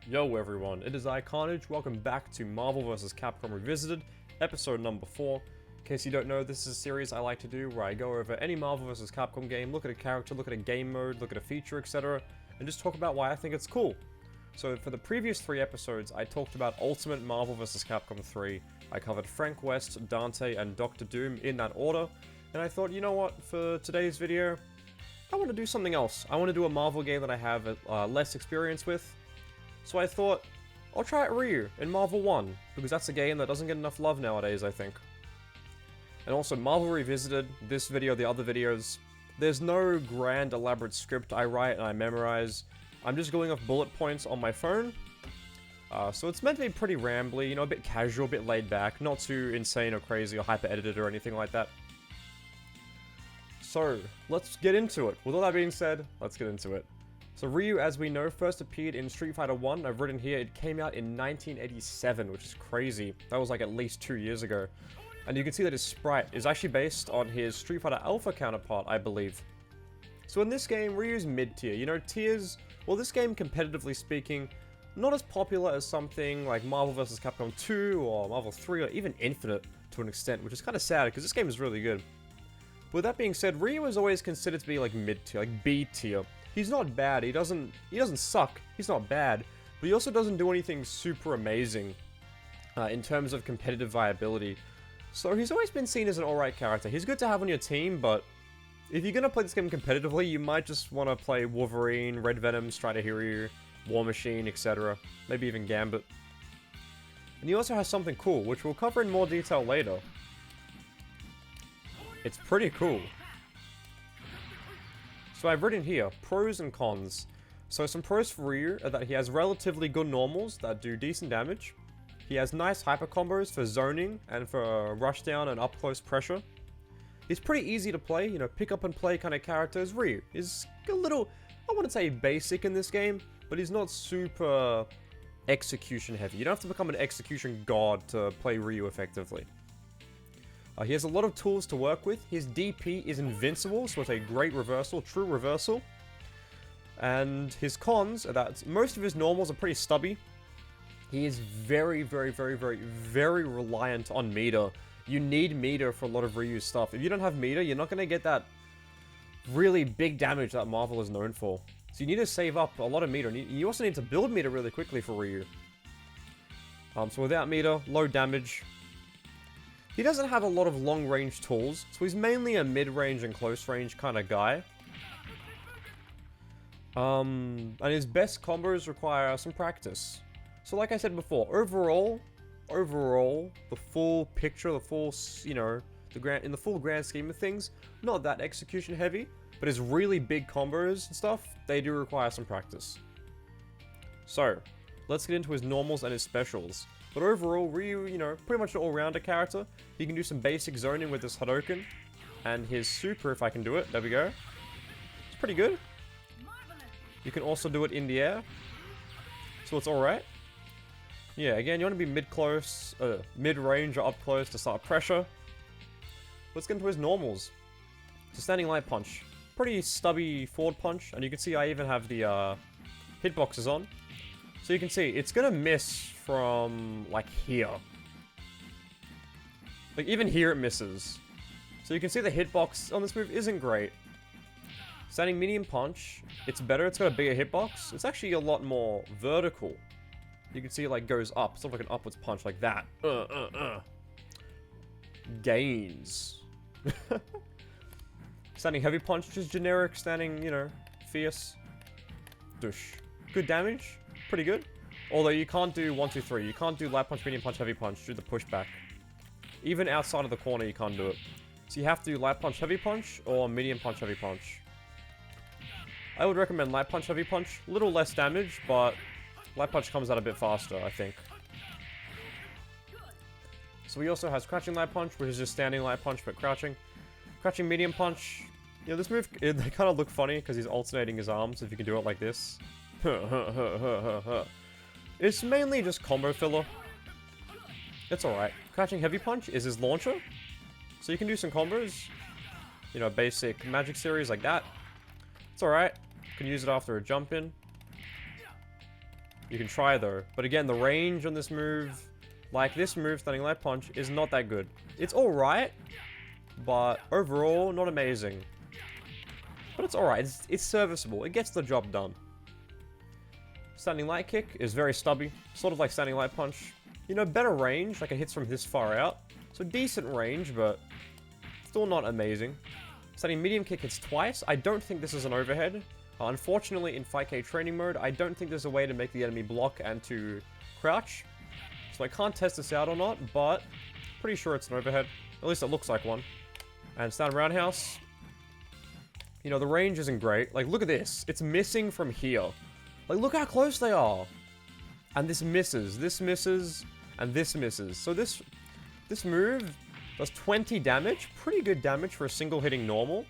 Yo everyone, it is I Carnage. Welcome back to Marvel vs. Capcom Revisited, episode number 4. In case you don't know, this is a series I like to do where I go over any Marvel vs. Capcom game, look at a character, look at a game mode, look at a feature, etc., and just talk about why I think it's cool. So for the previous 3 episodes, I talked about Ultimate Marvel vs. Capcom 3. I covered Frank West, Dante, and Doctor Doom in that order, and I thought, you know what, for today's video, I want to do something else. I want to do a Marvel game that I have less experience with. So I thought, I'll try out Ryu in Marvel 1, because that's a game that doesn't get enough love nowadays, I think. And also, Marvel Revisited, this video, the other videos, there's no grand elaborate script I write and I memorize. I'm just going off bullet points on my phone. So it's meant to be pretty rambly, you know, a bit casual, a bit laid back, not too insane or crazy or hyper-edited or anything like that. So, let's get into it. With all that being said, let's get into it. So Ryu, as we know, first appeared in Street Fighter 1. I've written here, it came out in 1987, which is crazy. That was like at least 2 years ago. And you can see that his sprite is actually based on his Street Fighter Alpha counterpart, I believe. So in this game, Ryu's mid-tier. You know, tiers, well, this game, competitively speaking, not as popular as something like Marvel vs. Capcom 2 or Marvel 3 or even Infinite to an extent, which is kind of sad because this game is really good. But with that being said, Ryu is always considered to be like mid-tier, like B-tier. He's not bad, he doesn't suck, he's not bad, but he also doesn't do anything super amazing in terms of competitive viability. So he's always been seen as an alright character. He's good to have on your team, but if you're gonna play this game competitively, you might just want to play Wolverine, Red Venom, Strider Hero, War Machine, etc. Maybe even Gambit. And he also has something cool, which we'll cover in more detail later. It's pretty cool. So I've written here, pros and cons. So some pros for Ryu are that he has relatively good normals that do decent damage. He has nice hyper combos for zoning and for rushdown and up close pressure. He's pretty easy to play, you know, pick up and play kind of character as Ryu. He's a little, I wouldn't say basic in this game, but he's not super execution heavy. You don't have to become an execution god to play Ryu effectively. He has a lot of tools to work with. His DP is invincible, so it's a great reversal, true reversal. And his cons are that most of his normals are pretty stubby. He is very reliant on meter. You need meter for a lot of Ryu's stuff. If you don't have meter, you're not going to get that really big damage that Marvel is known for. So you need to save up a lot of meter. And you also need to build meter really quickly for Ryu. So without meter, low damage. He doesn't have a lot of long-range tools, so he's mainly a mid-range and close-range kind of guy. And his best combos require some practice. So like I said before, overall, the full picture, the full, you know, in the full grand scheme of things, not that execution heavy, but his really big combos and stuff, they do require some practice. So, let's get into his normals and his specials. But overall, Ryu, you know, pretty much an all-rounder character. He can do some basic zoning with his Hadouken. And his super, if I can do it. There we go. It's pretty good. You can also do it in the air. So it's alright. Yeah, again, you want to be mid-close, mid-range or up-close to start pressure. Let's get into his normals. So standing light punch. Pretty stubby forward punch. And you can see I even have the hitboxes on. So you can see, it's gonna miss from, like, here. Like, even here it misses. So you can see the hitbox on this move isn't great. Standing medium punch, it's better, it's got a bigger hitbox. It's actually a lot more vertical. You can see it, like, goes up, sort of like an upwards punch, like that. Gains. Standing heavy punch, just generic, standing, you know, fierce. Douche. Good damage. Pretty good. Although you can't do 1, 2, 3. You can't do light punch, medium punch, heavy punch. Do the pushback. Even outside of the corner, you can't do it. So you have to do light punch, heavy punch, or medium punch, heavy punch. I would recommend light punch, heavy punch. A little less damage, but light punch comes out a bit faster, I think. So he also has crouching light punch, which is just standing light punch, but crouching. Crouching medium punch. You know, this move, they kind of look funny because he's alternating his arms, if you can do it like this. It's mainly just combo filler. It's alright. Crouching heavy punch is his launcher. So you can do some combos. You know, basic magic series like that. It's alright. You can use it after a jump in. You can try though. But again, the range on this move, like this move, Standing Light Punch, is not that good. It's alright, but overall, not amazing. But it's alright, it's serviceable, it gets the job done. Standing Light Kick is very stubby, sort of like Standing Light Punch. You know, better range, like it hits from this far out. So decent range, but still not amazing. Standing Medium Kick hits twice. I don't think this is an overhead. Unfortunately, in 5K training mode, I don't think there's a way to make the enemy block and to crouch. So I can't test this out or not, but pretty sure it's an overhead. At least it looks like one. And stand roundhouse. You know, the range isn't great. Like, look at this. It's missing from here. Like, look how close they are. And this misses, and this misses. So this move does 20 damage. Pretty good damage for a single hitting normal.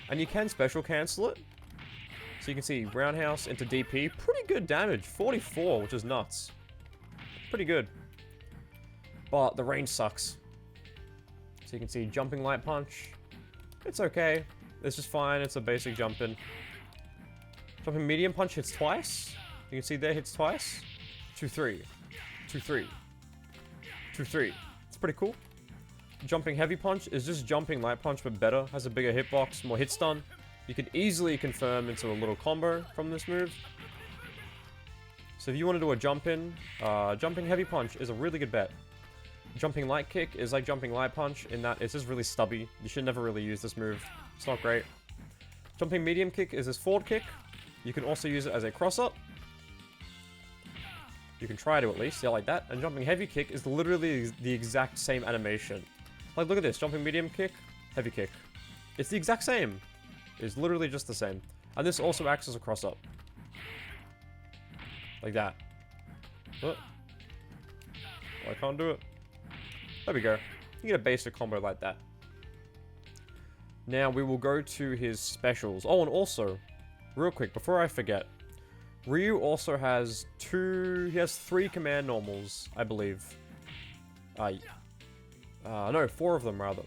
And you can special cancel it. So you can see roundhouse into DP. Pretty good damage. 44, which is nuts. Pretty good. But the range sucks. So you can see jumping light punch. It's okay. It's just fine. It's a basic jump in. Jumping medium punch hits twice. You can see there hits twice. 2-3. 2-3. 2-3. It's pretty cool. Jumping heavy punch is just jumping light punch but better. Has a bigger hitbox, more hit stun. You could easily confirm into a little combo from this move. So if you want to do a jump in, jumping heavy punch is a really good bet. Jumping light kick is like jumping light punch in that it's just really stubby. You should never really use this move. It's not great. Jumping medium kick is this forward kick. You can also use it as a cross up. You can try to at least, yeah, like that. And jumping heavy kick is literally the exact same animation. Like, look at this. Jumping medium kick, heavy kick. It's the exact same. It's literally just the same. And this also acts as a cross up. Like that. Oh, I can't do it. There we go. You get a basic combo like that. Now we will go to his specials. Oh, and also, real quick, before I forget, Ryu also has he has 3 command normals, I believe. No, 4 of them rather.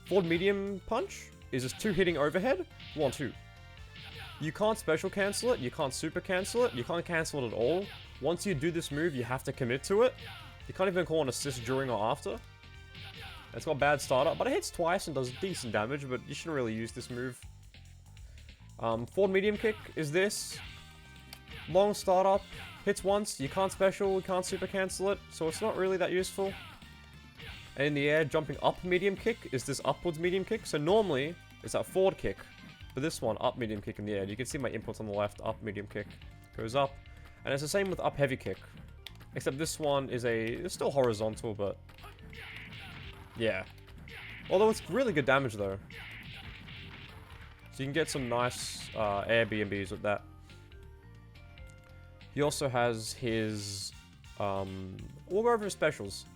Forward medium punch is just 2 hitting overhead, 1-2. You can't special cancel it, you can't super cancel it, you can't cancel it at all. Once you do this move, you have to commit to it. You can't even call an assist during or after. It's got bad startup, but it hits twice and does decent damage, but you shouldn't really use this move. Forward medium kick is this. Long startup, hits once, you can't special, you can't super cancel it, so it's not really that useful. And in the air, jumping up medium kick is this upwards medium kick. So normally, it's that forward kick. But this one, up medium kick in the air. You can see my inputs on the left, up medium kick. Goes up. And it's the same with up heavy kick. Except this one is it's still horizontal, but yeah. Although it's really good damage though. So you can get some nice air B&Bs with that. He also has his, we'll go over his specials.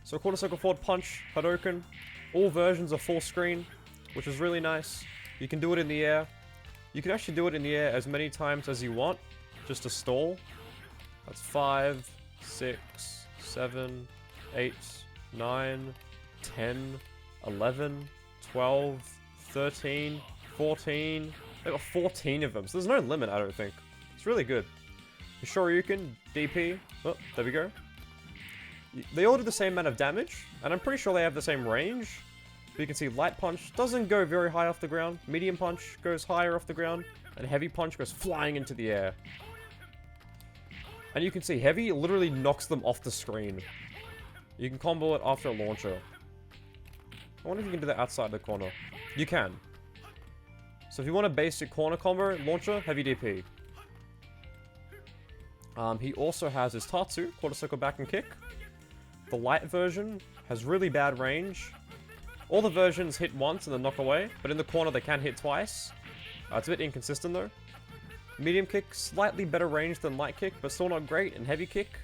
So quarter circle forward punch, Hadouken, all versions are full screen, which is really nice. You can do it in the air. You can actually do it in the air as many times as you want, just to stall. That's 5, 6, 7, 8, 9, 10, 11, 12, 13, 14. They've got 14 of them, so there's no limit, I don't think. It's really good. Shoryuken, DP, oh, there we go. They all do the same amount of damage, and I'm pretty sure they have the same range. But you can see light punch doesn't go very high off the ground, medium punch goes higher off the ground, and heavy punch goes flying into the air. And you can see heavy literally knocks them off the screen. You can combo it after a launcher. I wonder if you can do that outside the corner. You can. So if you want a basic corner combo, launcher, heavy DP. He also has his Tatsu, quarter circle back and kick. The light version has really bad range. All the versions hit once and then knock away, but in the corner they can hit twice. It's a bit inconsistent though. Medium kick, slightly better range than light kick, but still not great. And heavy kick,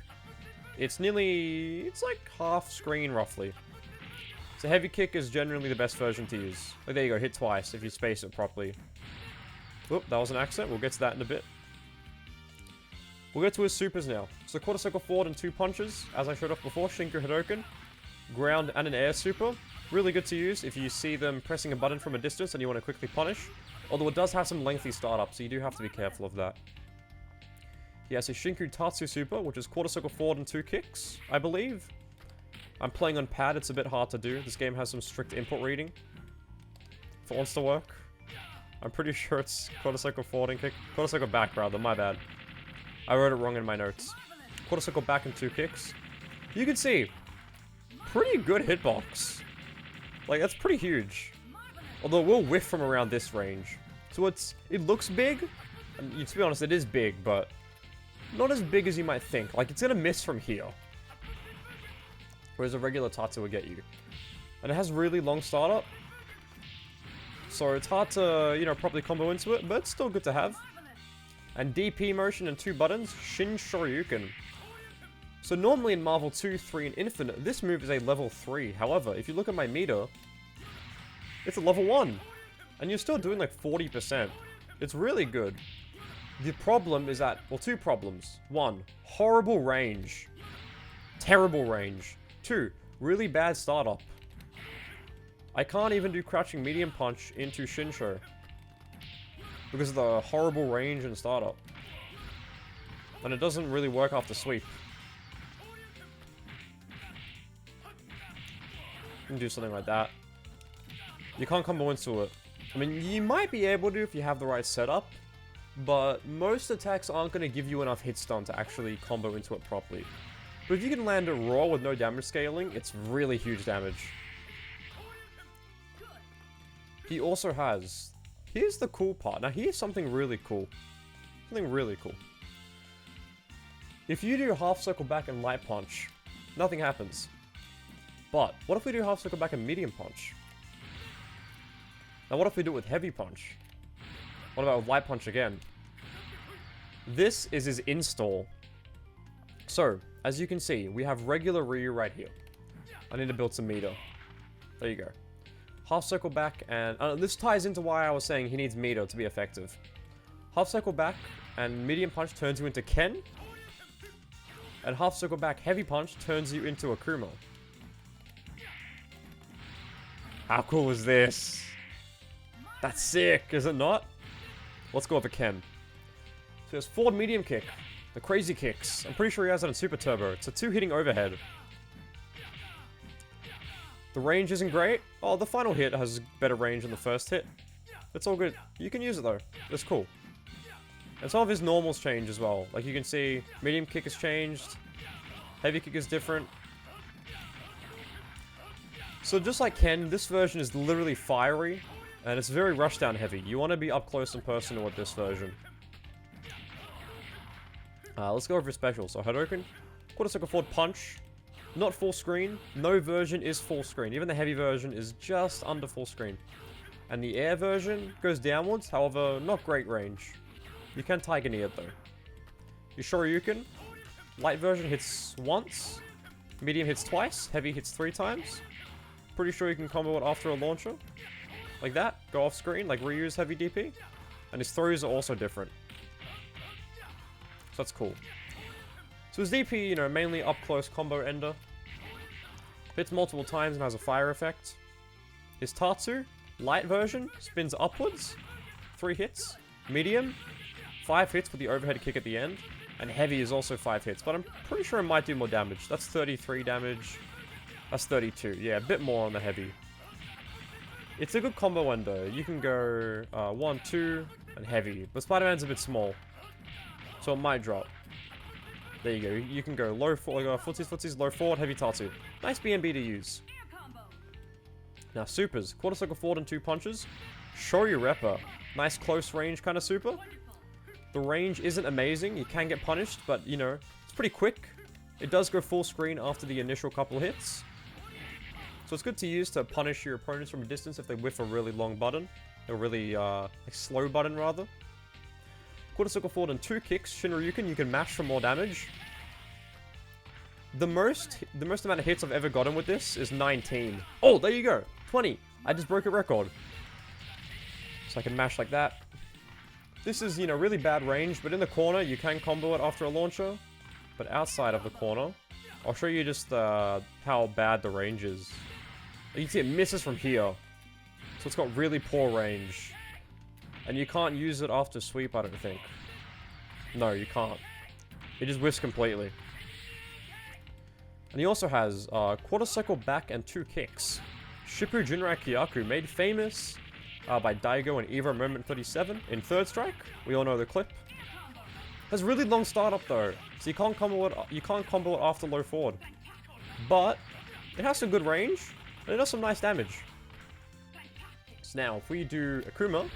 it's like half screen roughly. So heavy kick is generally the best version to use. Oh, there you go, hit twice if you space it properly. Oop, that was an accident, we'll get to that in a bit. We'll get to his supers now. So quarter circle forward and 2 punches, as I showed off before, Shinku Hadouken. Ground and an air super. Really good to use if you see them pressing a button from a distance and you want to quickly punish. Although it does have some lengthy startup, so you do have to be careful of that. He has his Shinku Tatsu Super, which is quarter circle forward and 2 kicks, I believe. I'm playing on pad, it's a bit hard to do. This game has some strict input reading. If it wants to work. I'm pretty sure it's quarter circle forward and kick. Quarter circle back, rather, my bad. I wrote it wrong in my notes. Quarter circle back and 2 kicks. You can see, pretty good hitbox. Like, that's pretty huge. Although it will whiff from around this range. So it looks big. And to be honest, it is big, but not as big as you might think. Like, it's gonna miss from here. Whereas a regular Tatsu will get you. And it has really long startup. So it's hard to, you know, properly combo into it, but it's still good to have. And DP motion and 2 buttons, Shin Shoryuken. So normally in Marvel 2, 3, and Infinite, this move is a level 3. However, if you look at my meter, it's a level 1. And you're still doing like 40%. It's really good. The problem is that, well, 2 problems. 1, horrible range. Terrible range. 2, really bad startup. I can't even do crouching medium punch into Shinsho. Because of the horrible range and startup. And it doesn't really work after sweep. You can do something like that. You can't combo into it. I mean, you might be able to if you have the right setup. But most attacks aren't going to give you enough hit stun to actually combo into it properly. But if you can land it raw with no damage scaling, it's really huge damage. He also has... Here's the cool part. Now here's something really cool. Something really cool. If you do half circle back and light punch, nothing happens. But what if we do half circle back and medium punch? Now what if we do it with heavy punch? What about with light punch again? This is his install. So, as you can see, we have regular Ryu right here. I need to build some meter. There you go. Half circle back and... this ties into why I was saying he needs meter to be effective. Half circle back and medium punch turns you into Ken. And half circle back heavy punch turns you into Akuma. How cool is this? That's sick, is it not? Let's go over Ken. So he has forward medium kick. The crazy kicks. I'm pretty sure he has that in Super Turbo. It's a 2-hitting overhead. The range isn't great. Oh, the final hit has better range than the first hit. It's all good. You can use it though. It's cool. And some of his normals change as well. Like you can see, medium kick has changed. Heavy kick is different. So just like Ken, this version is literally fiery. And it's very rushdown heavy. You want to be up close and personal with this version. Let's go over his special. So Hadouken, quarter circle forward punch. Not full screen. No version is full screen. Even the heavy version is just under full screen. And the air version goes downwards. However, not great range. You can Tiger Knee it though. Your Shoryuken, light version hits once. Medium hits twice. Heavy hits 3 times. Pretty sure you can combo it after a launcher. Like that. Go off screen like Ryu's heavy DP. And his throws are also different. So that's cool. So his DP, you know, mainly up close combo ender. Hits multiple times and has a fire effect. His Tatsu, light version, spins upwards. 3 hits. Medium, 5 hits with the overhead kick at the end. And heavy is also 5 hits. But I'm pretty sure it might do more damage. That's 33 damage. That's 32. Yeah, a bit more on the heavy. It's a good combo ender. You can go 1, 2, and heavy. But Spider-Man's a bit small. So it might drop. There you go. You can go low footsies, low forward, heavy Tatsu. Nice BNB to use. Now supers. Quarter circle forward and 2 punches. Shoryu Repper. Nice close range kind of super. The range isn't amazing. You can get punished, but you know, it's pretty quick. It does go full screen after the initial couple hits. So it's good to use to punish your opponents from a distance if they whiff a really long button. A really like slow button rather. Quarter circle forward and 2 kicks. Shinryuken, you can mash for more damage. The most amount of hits I've ever gotten with this is 19. Oh, there you go. 20. I just broke a record. So I can mash like that. This is, you know, really bad range, but in the corner, you can combo it after a launcher. But outside of the corner, I'll show you just how bad the range is. You can see it misses from here. So it's got really poor range. And you can't use it after sweep, I don't think. No, you can't. It just whiffs completely. And he also has quarter circle back and 2 kicks. Shippu Jinrai Kyaku, made famous by Daigo and Evo Moment 37 in Third Strike. We all know the clip. Has really long startup though, so you can't combo it after low forward. But it has some good range, and it does some nice damage. So now, if we do Akuma,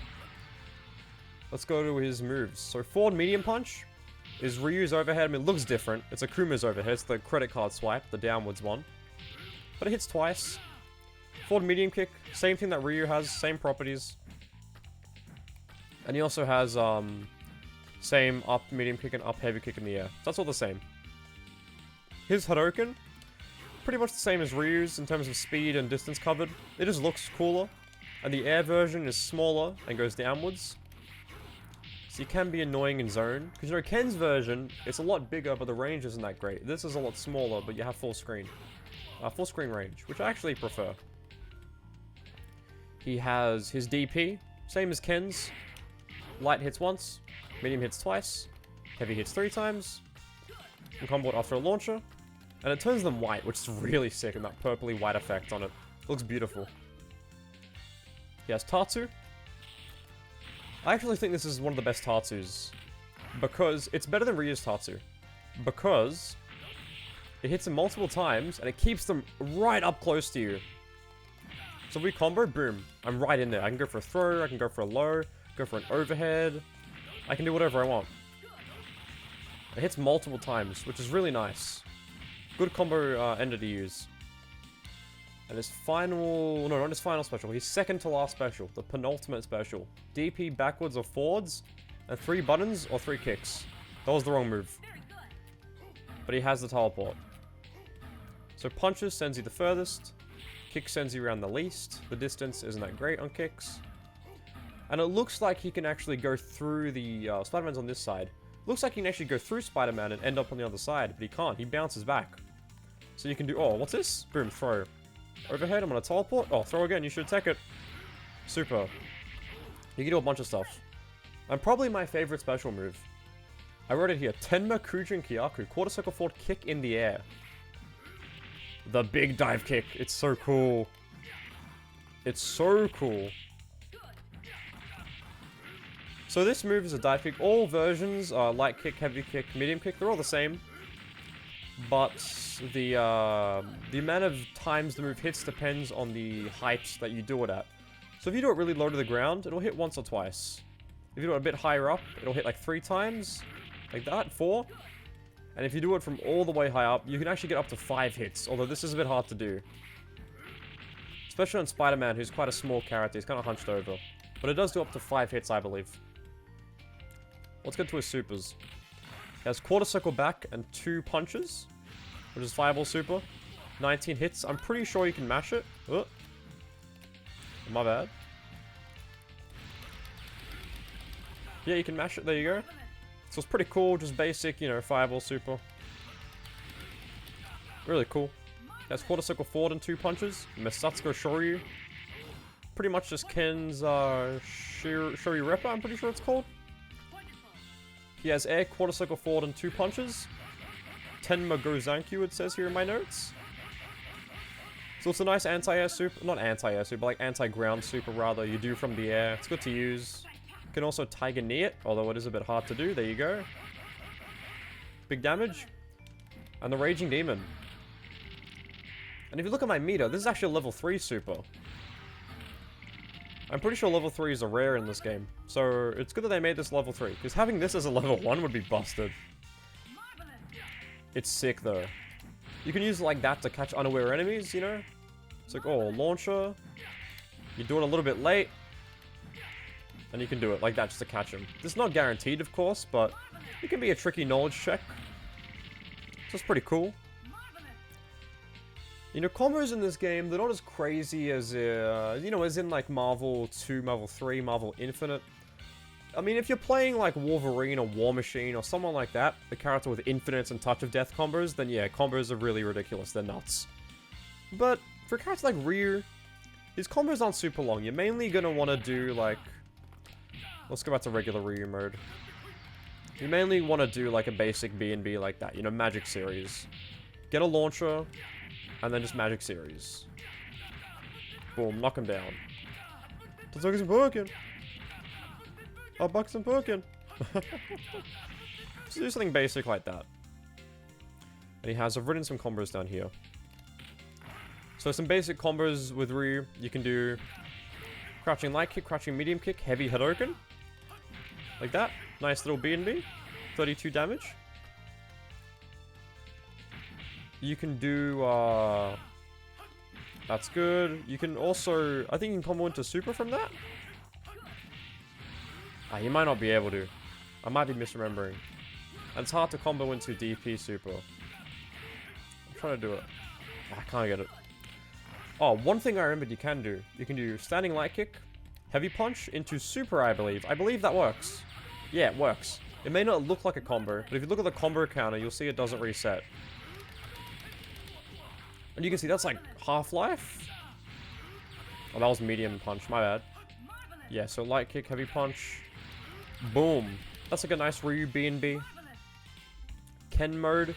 let's go to his moves. So forward medium punch is Ryu's overhead. I mean, it looks different. It's Akuma's overhead. It's the credit card swipe, the downwards one. But it hits twice. Forward medium kick, same thing that Ryu has, same properties. And he also has same up medium kick and up heavy kick in the air. So that's all the same. His Hadouken, pretty much the same as Ryu's in terms of speed and distance covered. It just looks cooler. And the air version is smaller and goes downwards. So you can be annoying in zone. Because you know, Ken's version, it's a lot bigger, but the range isn't that great. This is a lot smaller, but you have full screen. Full screen range, which I actually prefer. He has his DP, same as Ken's. Light hits once, medium hits twice, heavy hits 3 times. You can combo it after a launcher. And it turns them white, which is really sick, and that purpley white effect on it. It looks beautiful. He has Tatsu. I actually think this is one of the best Tatsus. Because it's better than Ryu's Tatsu. Because it hits them multiple times, and it keeps them right up close to you. So if we combo, boom, I'm right in there. I can go for a throw, I can go for a low, go for an overhead. I can do whatever I want. It hits multiple times, which is really nice. Good combo ender to use. And his final... No, not his final special. His second to last special. The penultimate special. DP backwards or forwards. And 3 buttons or 3 kicks. That was the wrong move. But he has the teleport. So punches sends you the furthest. Kick sends you around the least. The distance isn't that great on kicks. And it looks like he can actually go through the... Spider-Man's on this side. Looks like he can actually go through Spider-Man and end up on the other side. But he can't. He bounces back. So you can do... Oh, what's this? Boom, throw. Overhead, I'm gonna teleport. Oh, throw again, you should attack it. Super. You can do a bunch of stuff. And probably my favorite special move. I wrote it here. Tenma Kujin Kyaku. Quarter circle forward kick in the air. The big dive kick. It's so cool. It's so cool. So this move is a dive kick. All versions are light kick, heavy kick, medium kick. They're all the same. But the amount of times the move hits depends on the height that you do it at. So if you do it really low to the ground, it'll hit once or twice. If you do it a bit higher up, it'll hit like 3 times. Like that, 4. And if you do it from all the way high up, you can actually get up to 5 hits. Although this is a bit hard to do. Especially on Spider-Man, who's quite a small character. He's kind of hunched over. But it does do up to 5 hits, I believe. Let's get to his supers. He has quarter circle back and 2 punches, which is fireball super. 19 hits. I'm pretty sure you can mash it. Oh. My bad. Yeah, you can mash it. There you go. So it's pretty cool. Just basic, you know, fireball super. Really cool. He has quarter circle forward and 2 punches. Misatsuko Shoryu. Pretty much just Ken's Shoryu Reppa, I'm pretty sure it's called. He has air, quarter circle forward, and 2 punches. Tenma Gozankyu, it says here in my notes. So it's a nice anti-air super. Not anti-air super, but like anti-ground super, rather. You do from the air. It's good to use. You can also Tiger Knee it, although it is a bit hard to do. There you go. Big damage. And the Raging Demon. And if you look at my meter, this is actually a level 3 super. I'm pretty sure level 3s are rare in this game. So it's good that they made this level 3. Because having this as a level 1 would be busted. It's sick though. You can use it like that to catch unaware enemies, you know? It's like, oh, launcher. You do it a little bit late. And you can do it like that just to catch them. This is not guaranteed, of course, but it can be a tricky knowledge check. So it's pretty cool. You know, combos in this game, they're not as crazy as, you know, as in like Marvel 2, Marvel 3, Marvel Infinite. I mean, if you're playing like Wolverine or War Machine or someone like that, the character with infinites and touch of death combos, then yeah, combos are really ridiculous. They're nuts. But for a character like Ryu, his combos aren't super long. You're mainly gonna want to do like... Let's go back to regular Ryu mode. You mainly want to do like a basic B&B like that, you know, magic series. Get a launcher, and then just magic series. Boom, knock him down. Let's look at some Perkin. I'll buck some Perkin. Just do something basic like that. And I've written some combos down here. So some basic combos with Ryu, you can do crouching light kick, crouching medium kick, heavy Hadouken. Like that. Nice little B&B. 32 damage. You can do, that's good. You can also, I think you can combo into super from that. You might not be able to. I might be misremembering. And it's hard to combo into DP super. I'm trying to do it. I can't get it. Oh, one thing I remembered you can do. You can do standing light kick, heavy punch into super, I believe. I believe that works. Yeah, it works. It may not look like a combo, but if you look at the combo counter, you'll see it doesn't reset. And you can see that's like half-life. Oh, that was medium punch, my bad. Yeah, so light kick, heavy punch. Boom. That's like a nice Ryu B&B. Ken mode.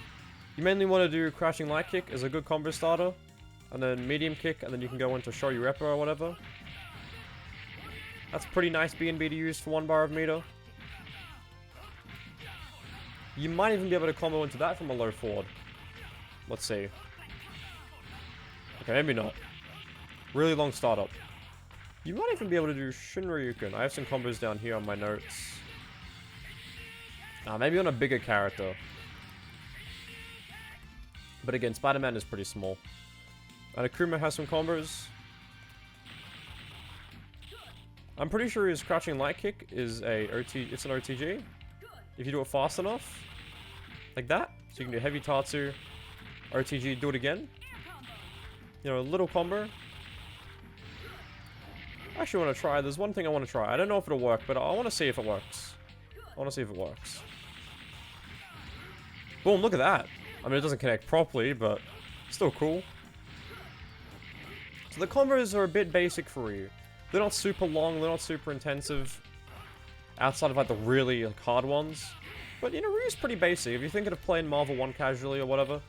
You mainly want to do crouching light kick as a good combo starter. And then medium kick, and then you can go into Shoryu Reppo or whatever. That's pretty nice B&B to use for 1 bar of meter. You might even be able to combo into that from a low forward. Let's see. Okay, maybe not. Really long startup. You might even be able to do Shinryuken. I have some combos down here on my notes. Maybe on a bigger character. But again, Spider-Man is pretty small. And Akuma has some combos. I'm pretty sure his crouching light kick is it's an OTG. If you do it fast enough. Like that. So you can do heavy Tatsu, OTG, do it again. You know, a little combo. I actually want to try. There's one thing I want to try. I don't know if it'll work, but I want to see if it works. I want to see if it works. Boom, look at that. I mean, it doesn't connect properly, but still cool. So the combos are a bit basic for you. They're not super long, they're not super intensive. Outside of like the really hard ones. But you know, Ryu's pretty basic. If you're thinking of playing Marvel 1 casually or whatever,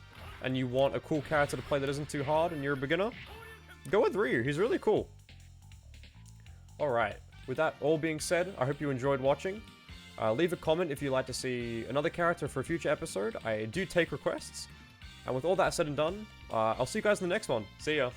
and you want a cool character to play that isn't too hard and you're a beginner, go with Ryu. He's really cool. Alright, with that all being said, I hope you enjoyed watching. Leave a comment if you'd like to see another character for a future episode. I do take requests. And with all that said and done, I'll see you guys in the next one. See ya.